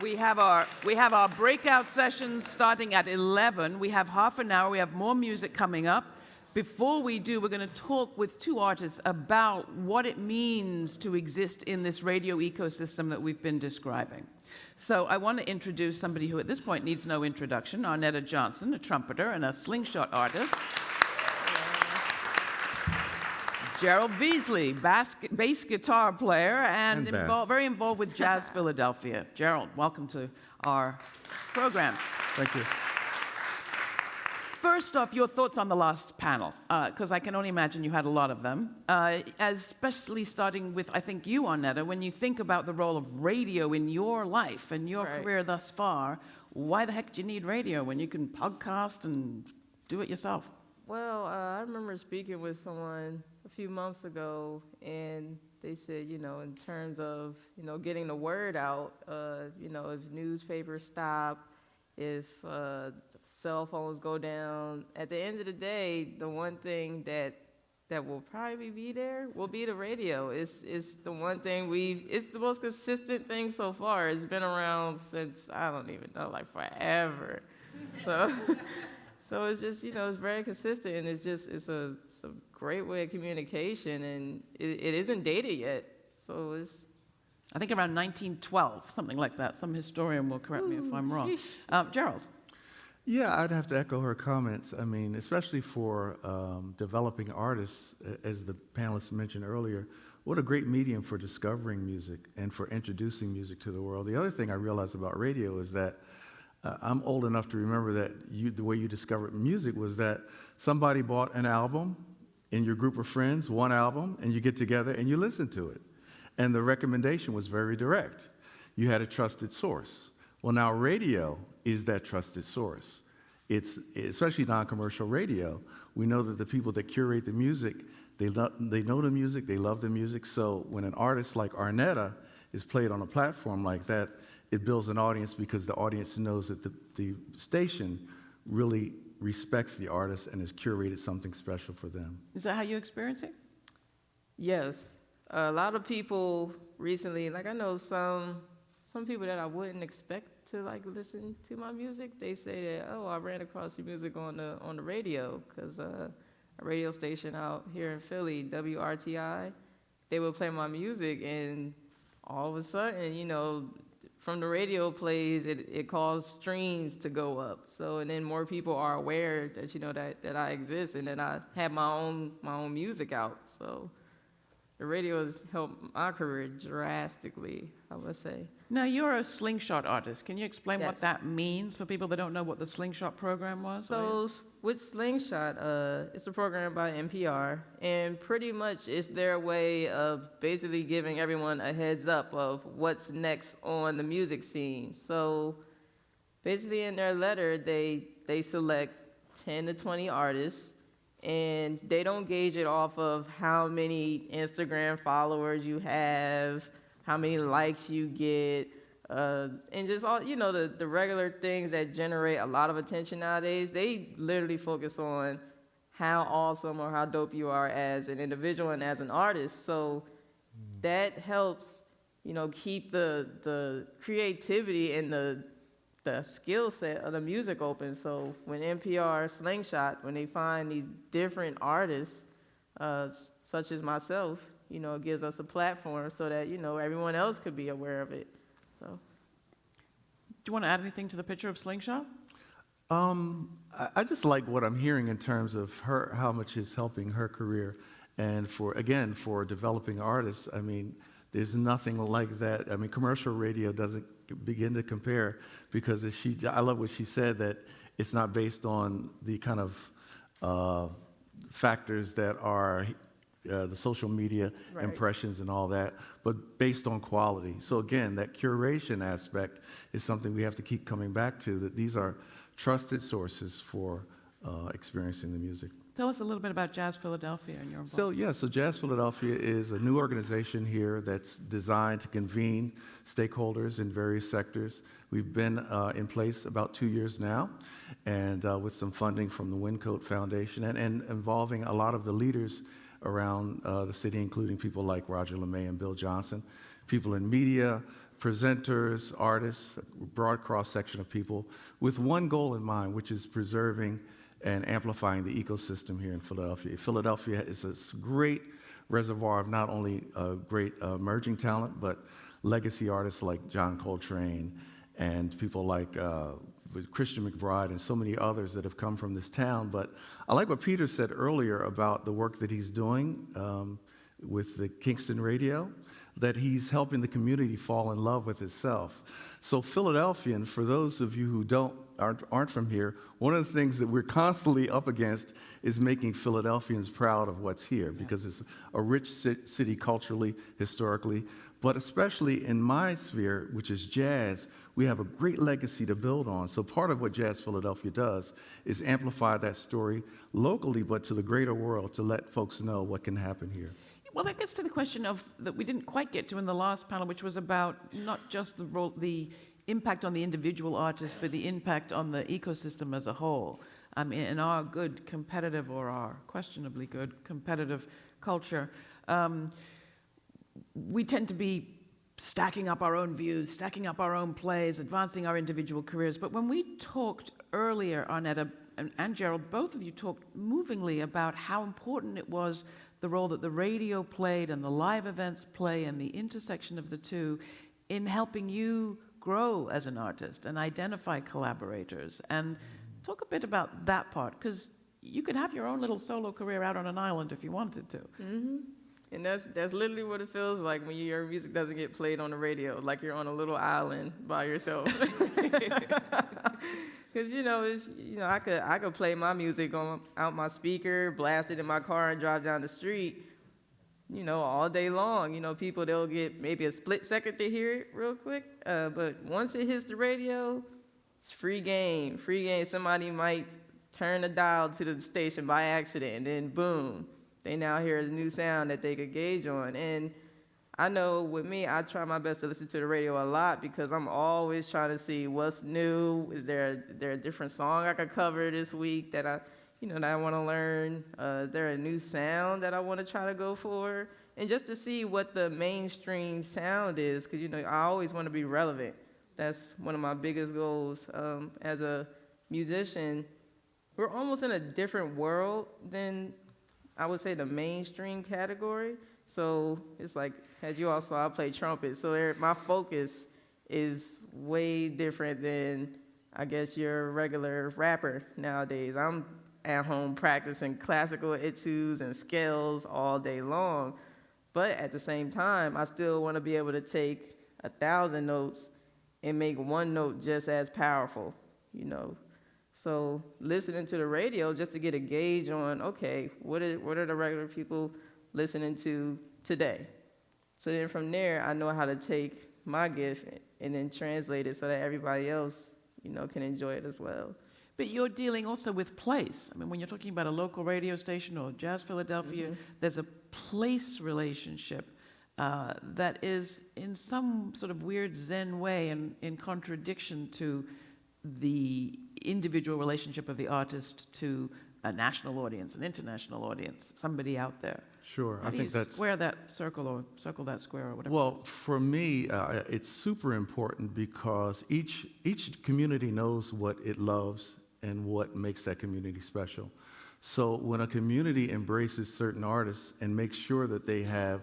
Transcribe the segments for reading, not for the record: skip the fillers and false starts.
We have our breakout sessions starting at 11. We have half an hour. We have more music coming up. Before we do, we're going to talk with two artists about what it means to exist in this radio ecosystem that we've been describing. So I want to introduce somebody who at this point needs no introduction, Arnetta Johnson, a trumpeter and a slingshot artist. Gerald Beasley, bass guitar player and very involved with Jazz Philadelphia. Gerald, welcome to our program. Thank you. First off, your thoughts on the last panel, because I can only imagine you had a lot of them, especially starting with, I think, you, Arnetta. When you think about the role of radio in your life and your career thus far, why the heck do you need radio when you can podcast and do it yourself? Well, I remember speaking with someone a few months ago, and they said, in terms of, getting the word out, if newspapers stop, if cell phones go down, at the end of the day, the one thing that will probably be there will be the radio. It's the one thing it's the most consistent thing so far. It's been around since, I don't even know, like forever. So it's just, it's very consistent, and it's a great way of communication, and it isn't dated yet. So it's... I think around 1912, something like that. Some historian will correct me if I'm wrong. Gerald? Yeah, I'd have to echo her comments. I mean, especially for developing artists, as the panelists mentioned earlier, what a great medium for discovering music and for introducing music to the world. The other thing I realized about radio is that I'm old enough to remember that the way you discovered music was that somebody bought an album in your group of friends, one album, and you get together and you listen to it. And the recommendation was very direct. You had a trusted source. Well, now radio is that trusted source. It's especially non-commercial radio. We know that the people that curate the music, they know the music, they love the music. So when an artist like Arnetta is played on a platform like that, it builds an audience because the audience knows that the station really respects the artist and has curated something special for them. Is that how you experience it? Yes. A lot of people recently, like I know some people that I wouldn't expect to listen to my music. They say that, I ran across your music on the radio, because a radio station out here in Philly, WRTI, they would play my music, and all of a sudden, from the radio plays, it caused streams to go up. So, and then more people are aware that that I exist and that I have my own music out. So the radio has helped my career drastically, I would say. Now, you're a slingshot artist. Can you explain what Yes. that means for people that don't know what the slingshot program was? So with Slingshot, it's a program by NPR, and pretty much it's their way of basically giving everyone a heads up of what's next on the music scene. So basically in their letter, they select 10 to 20 artists, and they don't gauge it off of how many Instagram followers you have, how many likes you get, and just all, the regular things that generate a lot of attention nowadays. They literally focus on how awesome or how dope you are as an individual and as an artist. So that helps, keep the creativity and the skill set of the music open. So when NPR Slingshot, when they find these different artists, such as myself, it gives us a platform so that, everyone else could be aware of it. So. Do you want to add anything to the picture of Slingshot? I just like what I'm hearing in terms of how much is helping her career. And for developing artists, I mean, there's nothing like that. I mean, commercial radio doesn't begin to compare, because I love what she said, that it's not based on the kind of factors that are the social media impressions and all that, but based on quality. So again, that curation aspect is something we have to keep coming back to, that these are trusted sources for experiencing the music. Tell us a little bit about Jazz Philadelphia and your involvement. So Jazz Philadelphia is a new organization here that's designed to convene stakeholders in various sectors. We've been in place about 2 years now, and with some funding from the Wincoat Foundation, and involving a lot of the leaders around the city, including people like Roger LeMay and Bill Johnson, people in media, presenters, artists, a broad cross-section of people, with one goal in mind, which is preserving and amplifying the ecosystem here in Philadelphia. Philadelphia is a great reservoir of not only great emerging talent, but legacy artists like John Coltrane and people like Christian McBride and so many others that have come from this town. But I like what Peter said earlier about the work that he's doing with the Kingston Radio, that he's helping the community fall in love with itself. So Philadelphian, for those of you who aren't from here, one of the things that we're constantly up against is making Philadelphians proud of what's here, because it's a rich city culturally, historically, but especially in my sphere, which is jazz, we have a great legacy to build on. So part of what Jazz Philadelphia does is amplify that story locally, but to the greater world, to let folks know what can happen here. Well, that gets to the question of that we didn't quite get to in the last panel, which was about not just the impact on the individual artist, but the impact on the ecosystem as a whole. In our good competitive, or our questionably good competitive culture, we tend to be stacking up our own views, stacking up our own plays, advancing our individual careers. But when we talked earlier, Arnetta and Gerald, both of you talked movingly about how important it was, the role that the radio played and the live events play and the intersection of the two in helping you grow as an artist and identify collaborators. And talk a bit about that part, because you could have your own little solo career out on an island if you wanted to. Mm-hmm. And that's literally what it feels like when your music doesn't get played on the radio, like you're on a little island by yourself. Because I could play my music out my speaker, blast it in my car, and drive down the street, all day long. People, they'll get maybe a split second to hear it real quick, but once it hits the radio, it's free game. Free game. Somebody might turn the dial to the station by accident, and then boom, they now hear a new sound that they could gauge on. And I know with me, I try my best to listen to the radio a lot because I'm always trying to see what's new. Is there a different song I could cover this week that I want to learn? Is there a new sound that I want to try to go for? And just to see what the mainstream sound is, because I always want to be relevant. That's one of my biggest goals as a musician. We're almost in a different world than I would say the mainstream category. So it's like, as you all saw, I play trumpet. So my focus is way different than, I guess, your regular rapper nowadays. I'm at home practicing classical etudes and scales all day long. But at the same time, I still want to be able to take 1,000 notes and make one note just as powerful, So listening to the radio just to get a gauge on, okay, what are the regular people listening to today? So then from there, I know how to take my gift and then translate it so that everybody else, can enjoy it as well. But you're dealing also with place. I mean, when you're talking about a local radio station or Jazz Philadelphia, mm-hmm. there's a place relationship that is in some sort of weird Zen way in contradiction to the individual relationship of the artist to a national audience, an international audience, somebody out there. Sure, I think that's square that circle or circle that square or whatever. Well, for me, it's super important because each community knows what it loves and what makes that community special. So when a community embraces certain artists and makes sure that they have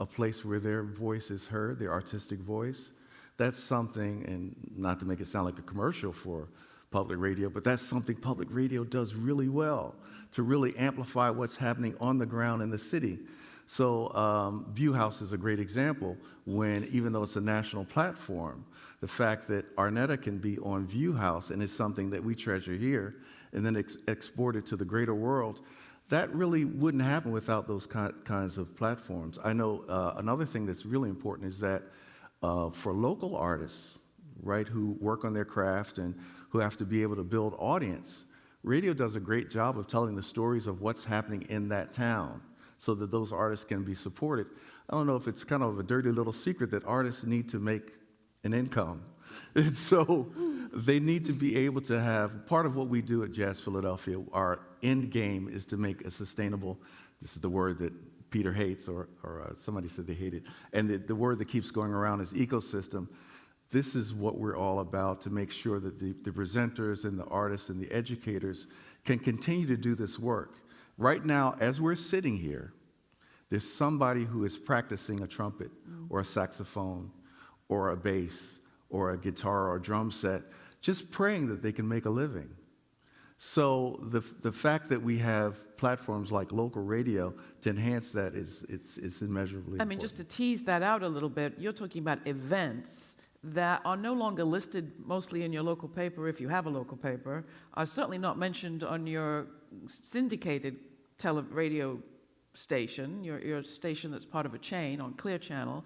a place where their voice is heard, their artistic voice, that's something, and not to make it sound like a commercial for public radio, but that's something public radio does really well, to really amplify what's happening on the ground in the city. So View House is a great example when, even though it's a national platform, the fact that Arnetta can be on View House and it's something that we treasure here and then export it to the greater world, that really wouldn't happen without those kinds of platforms. I know another thing that's really important is that for local artists, right, who work on their craft and who have to be able to build audience, radio does a great job of telling the stories of what's happening in that town so that those artists can be supported. I don't know if it's kind of a dirty little secret that artists need to make an income. And so they need to be able to have, part of what we do at Jazz Philadelphia, our end game is to make a sustainable, this is the word that Peter hates, or somebody said they hate it. And the word that keeps going around is ecosystem. This is what we're all about, to make sure that the presenters and the artists and the educators can continue to do this work. Right now, as we're sitting here, there's somebody who is practicing a trumpet or a saxophone or a bass or a guitar or a drum set, just praying that they can make a living. So the fact that we have platforms like local radio to enhance that is immeasurably I mean, important. just to tease that out a little bit, you're talking about events that are no longer listed mostly in your local paper, if you have a local paper, are certainly not mentioned on your syndicated radio station, your station that's part of a chain on Clear Channel.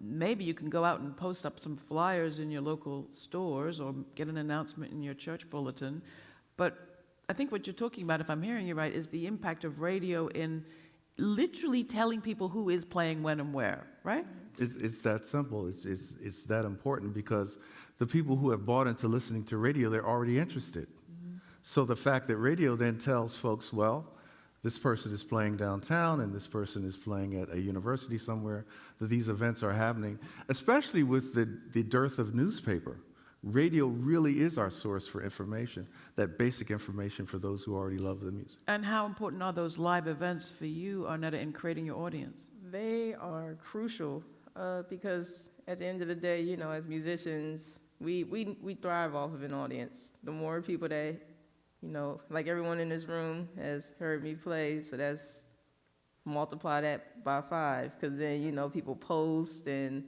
Maybe you can go out and post up some flyers in your local stores or get an announcement in your church bulletin. But I think what you're talking about, if I'm hearing you right, is the impact of radio in literally telling people who is playing when and where, right? It's that simple. It's that important, because the people who have bought into listening to radio, they're already interested. So the fact that radio then tells folks, well, this person is playing downtown and this person is playing at a university somewhere, that these events are happening, especially with the dearth of newspaper. Radio really is our source for information, that basic information for those who already love the music. And how important are those live events for you, Arnetta, in creating your audience? They are crucial because at the end of the day, you know, as musicians, we thrive off of an audience. The more people that, you know, like everyone in this room has heard me play, so that's multiply that by 5, because then, you know, people post, and,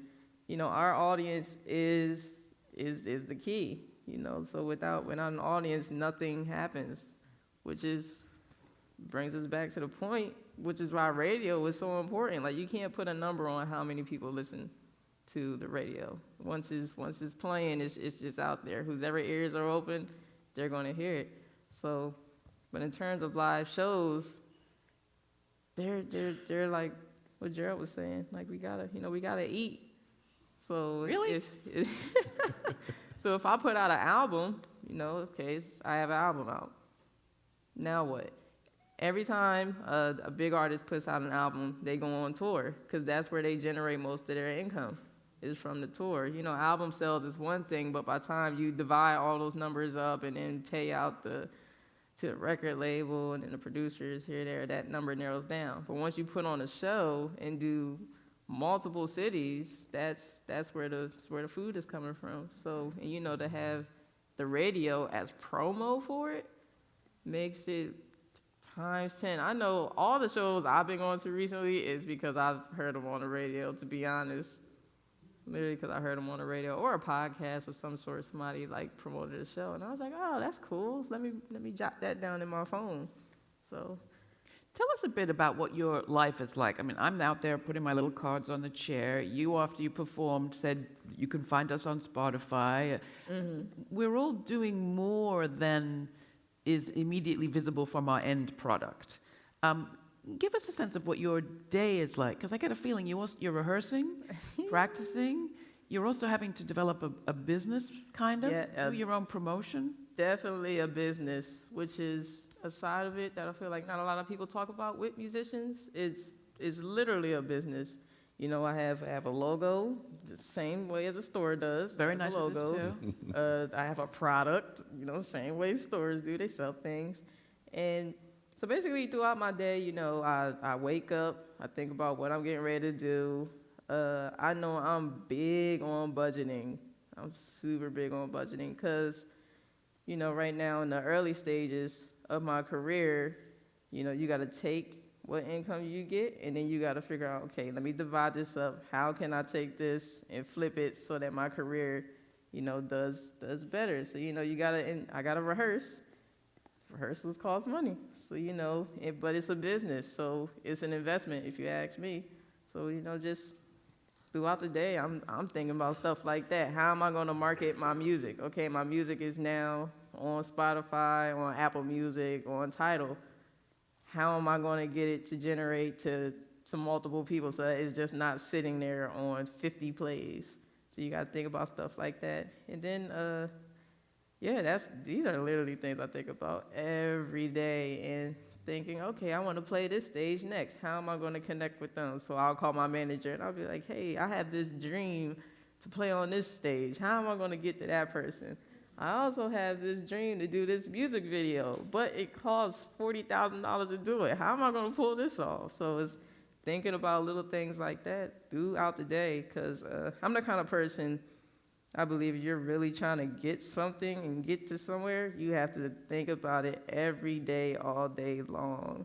you know, our audience is the key, you know. So without an audience, nothing happens, which brings us back to the point, which is why radio is so important. Like, you can't put a number on how many people listen to the radio. Once it's playing, it's just out there. Whoever ears are open, they're going to hear it. So, but in terms of live shows, they're like what Gerald was saying. Like, we gotta eat. So Really? So if I put out an album, you know, in case I have an album out. Now what? Every time a big artist puts out an album, they go on tour, because that's where they generate most of their income, is from the tour. You know, album sales is one thing, but by the time you divide all those numbers up and then pay out to the record label and then the producers here, there, that number narrows down. But once you put on a show and do multiple cities, that's where the food is coming from. So, and you know, to have the radio as promo for it makes it times 10. I know all the shows I've been going to recently is because I've heard them on the radio, to be honest. Literally because I heard them on the radio or a podcast of some sort. Somebody like promoted a show, and I was like, "Oh, that's cool. Let me jot that down in my phone." So, Tell us a bit about what your life is like. I mean, I'm out there putting my little cards on the chair. You, after you performed, said you can find us on Spotify. We're all doing more than is immediately visible from our end product. Give us a sense of what your day is like, because I get a feeling you're rehearsing, practicing. You're also having to develop a business, kind of, do your own promotion. definitely a business, which is a side of it that I feel like not a lot of people talk about with musicians. It's literally a business. You know, I have a logo, the same way as a store does. Very a nice of this, logo. I have a product, you know, same way stores do. They sell things. And so basically throughout my day, you know, I wake up, I think about what I'm getting ready to do. I know I'm big on budgeting. I'm super big on budgeting because, you know, right now in the early stages of my career, you know, you got to take what income you get, and then you got to figure out, okay, let me divide this up. How can I take this and flip it so that my career, you know, does better? So, you know, I got to rehearse. Rehearsals cost money. So, you know, but it's a business, so it's an investment if you ask me. So, you know, just throughout the day, I'm thinking about stuff like that. How am I going to market my music? Okay, my music is now on Spotify, on Apple Music, on Tidal. How am I going to get it to generate to multiple people so that it's just not sitting there on 50 plays? So you got to think about stuff like that. And then, these are literally things I think about every day. And thinking, okay, I want to play this stage next. How am I going to connect with them? So I'll call my manager and I'll be like, hey, I have this dream to play on this stage. How am I going to get to that person? I also have this dream to do this music video, but it costs $40,000 to do it. How am I going to pull this off? So it's thinking about little things like that throughout the day, because I'm the kind of person, I believe if you're really trying to get something and get to somewhere, you have to think about it every day, all day long.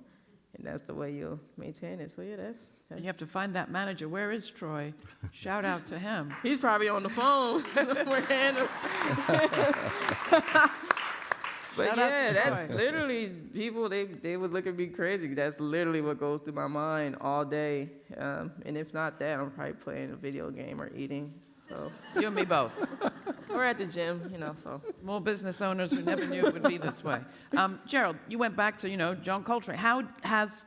And that's the way you'll maintain it. So yeah, that's And you have to find that manager. Where is Troy? Shout out to him. he's probably on the phone. We're handling- But Shout out yeah, to that's Troy. literally, people, they would look at me crazy. That's literally what goes through my mind all day. And if not that, I'm probably playing a video game or eating. So, You and me both. or at the gym, so. Small business owners who never knew it would be this way. Gerald, you went back to, John Coltrane. How has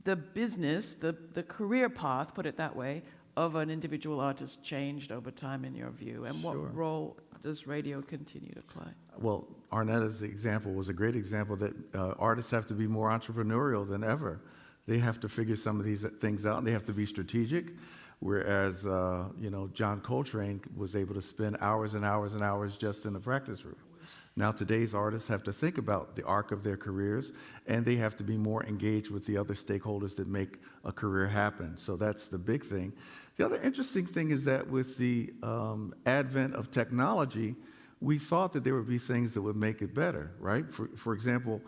the business, the career path, put it that way, of an individual artist changed over time in your view? And Sure. what role does radio continue to play? Well, Arnetta's example was a great example that artists have to be more entrepreneurial than ever. They have to figure some of these things out, and they have to be strategic, whereas, John Coltrane was able to spend hours and hours and hours just in the practice room. Now, today's artists have to think about the arc of their careers, and they have to be more engaged with the other stakeholders that make a career happen. So that's the big thing. The other interesting thing is that with the advent of technology, we thought that there would be things that would make it better, right? For example,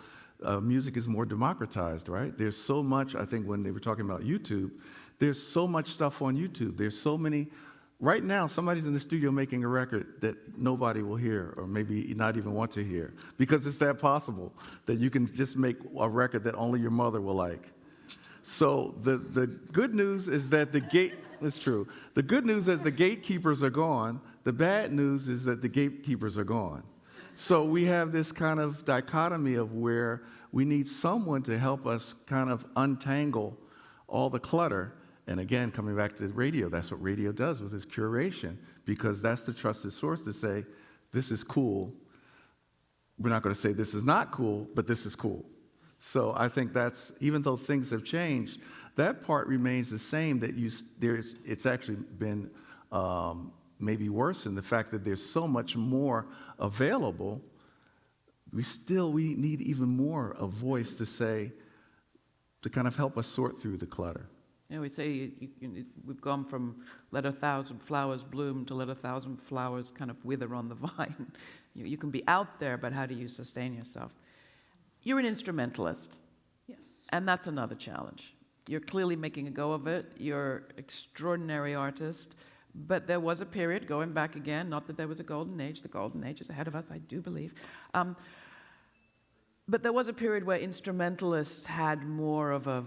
music is more democratized, right? There's so much, I think when they were talking about YouTube, there's so much stuff on YouTube. There's so many. Right now, somebody's in the studio making a record that nobody will hear, or maybe not even want to hear, because it's that possible that you can just make a record that only your mother will like. So the good news is that it's true. The good news is the gatekeepers are gone. The bad news is that the gatekeepers are gone. So we have this kind of dichotomy of where we need someone to help us kind of untangle all the clutter. And again, coming back to radio, that's what radio does with its curation, because that's the trusted source to say, this is cool. We're not going to say this is not cool, but this is cool. So I think that's, even though things have changed, that part remains the same, that it's actually been maybe worse in the fact that there's so much more available. We need even more a voice to say, to kind of help us sort through the clutter. We say we've gone from let 1,000 flowers bloom to let 1,000 flowers kind of wither on the vine. You can be out there, but how do you sustain yourself? You're an instrumentalist. Yes. And that's another challenge. You're clearly making a go of it. You're an extraordinary artist. But there was a period, going back again, not that there was a golden age. The golden age is ahead of us, I do believe. But there was a period where instrumentalists had more of a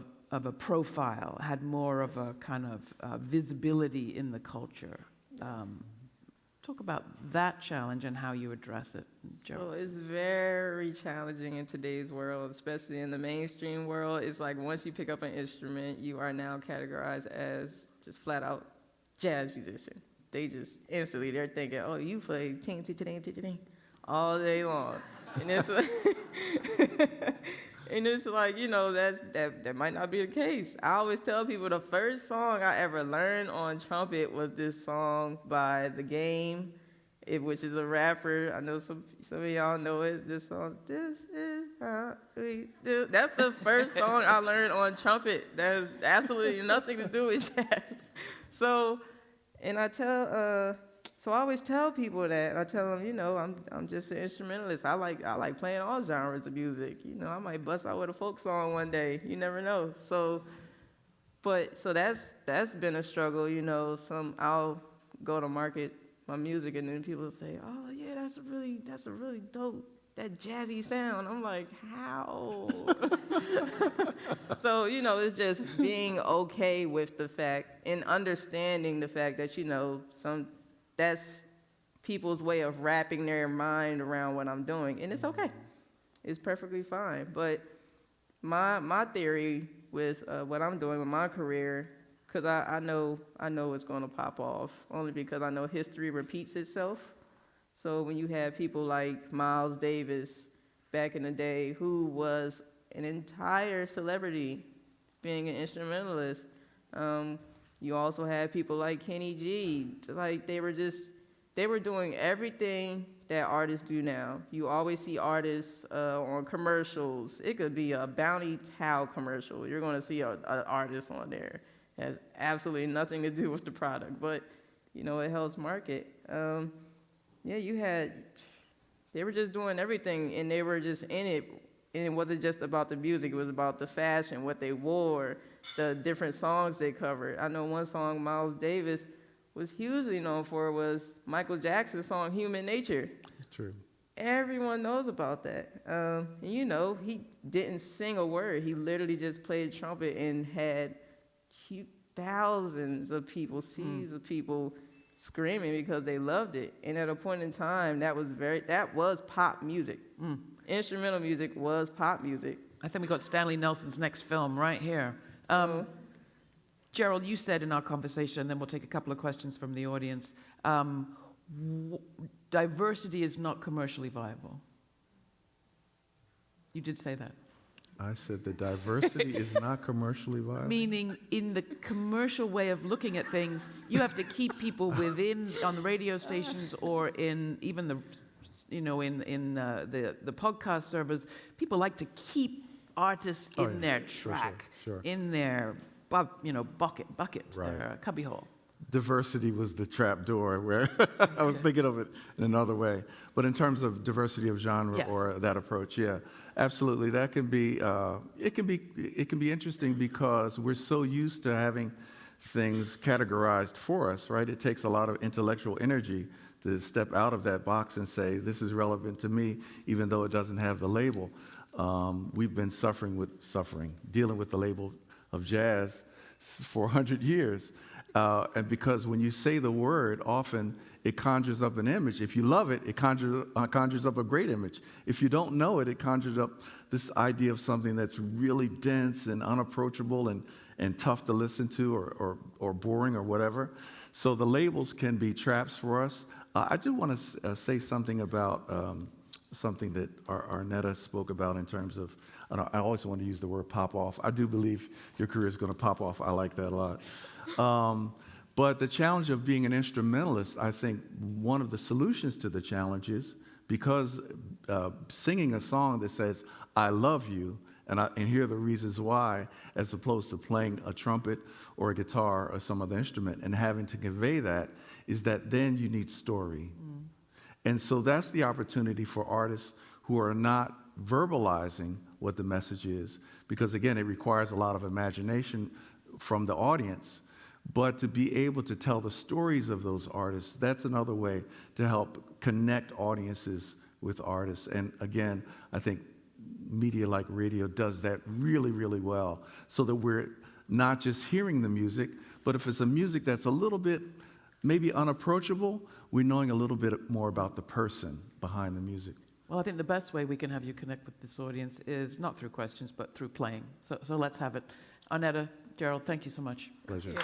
profile, had more of a kind of visibility in the culture. Talk about that challenge and how you address it, Gerald. So it's very challenging in today's world, especially in the mainstream world. It's like once you pick up an instrument, you are now categorized as just flat out jazz musician. They just instantly, they're thinking, oh, you play ting, ting, ting, ting, ting, all day long. And it's like, and it's like, that might not be the case. I always tell people the first song I ever learned on trumpet was this song by The Game, which is a rapper. I know some of y'all know it. This song, this is how we do. That's the first song I learned on trumpet. That has absolutely nothing to do with jazz. So, and so I always tell people that. I tell them, I'm just an instrumentalist. I like playing all genres of music. I might bust out with a folk song one day. You never know. So that's been a struggle. I'll go to market my music, and then people say, "Oh yeah, that's a really dope, that jazzy sound." I'm like, how? So it's just being okay with the fact and understanding the fact that that's people's way of wrapping their mind around what I'm doing, and it's okay. It's perfectly fine. But my theory with what I'm doing with my career, because I know it's going to pop off, only because I know history repeats itself. So when you have people like Miles Davis back in the day, who was an entire celebrity being an instrumentalist. You also had people like Kenny G, like they were doing everything that artists do now. You always see artists on commercials. It could be a Bounty Towel commercial. You're gonna see an artist on there. It has absolutely nothing to do with the product, but you know, it helps market. Yeah, they were just doing everything, and they were just in it. And it wasn't just about the music, it was about the fashion, what they wore, the different songs they covered. I know one song Miles Davis was hugely known for was Michael Jackson's song Human Nature. True. Everyone knows about that. And you know, he didn't sing a word. He literally just played trumpet and had thousands of people, seas of people screaming because they loved it. And at a point in time, that was pop music. Instrumental music was pop music. I think we got Stanley Nelson's next film right here. Gerald, you said in our conversation, and then we'll take a couple of questions from the audience, diversity is not commercially viable. You did say that. I said the diversity is not commercially viable. Meaning, in the commercial way of looking at things, you have to keep people within, on the radio stations or in even the, you know, in the podcast servers. People like to keep artists in their track, sure. in their, bucket, their cubbyhole. Diversity was the trap door where I was thinking of it in another way. But in terms of diversity of genre or that approach, yeah, absolutely. That can be, it can be interesting because we're so used to having things categorized for us, right? It takes a lot of intellectual energy to step out of that box and say, this is relevant to me, even though it doesn't have the label. We've been dealing with the label of jazz for 100 years. And because when you say the word, often it conjures up an image. If you love it, it conjures up a great image. If you don't know it, it conjures up this idea of something that's really dense and unapproachable and tough to listen to or boring or whatever. So the labels can be traps for us. I do want to say something about something that Arnetta spoke about in terms of, I always want to use the word pop off. I do believe your career is going to pop off. I like that a lot. But the challenge of being an instrumentalist, I think one of the solutions to the challenge is because singing a song that says, I love you, and here are the reasons why, as opposed to playing a trumpet or a guitar or some other instrument and having to convey that, is that then you need story. And so that's the opportunity for artists who are not verbalizing what the message is, because again, it requires a lot of imagination from the audience. But to be able to tell the stories of those artists, that's another way to help connect audiences with artists. And again, I think media like radio does that really, really well, so that we're not just hearing the music, but if it's a music that's a little bit maybe unapproachable, we're knowing a little bit more about the person behind the music. Well, I think the best way we can have you connect with this audience is not through questions, but through playing. So let's have it. Arnetta, Gerald, thank you so much. Pleasure. Yeah.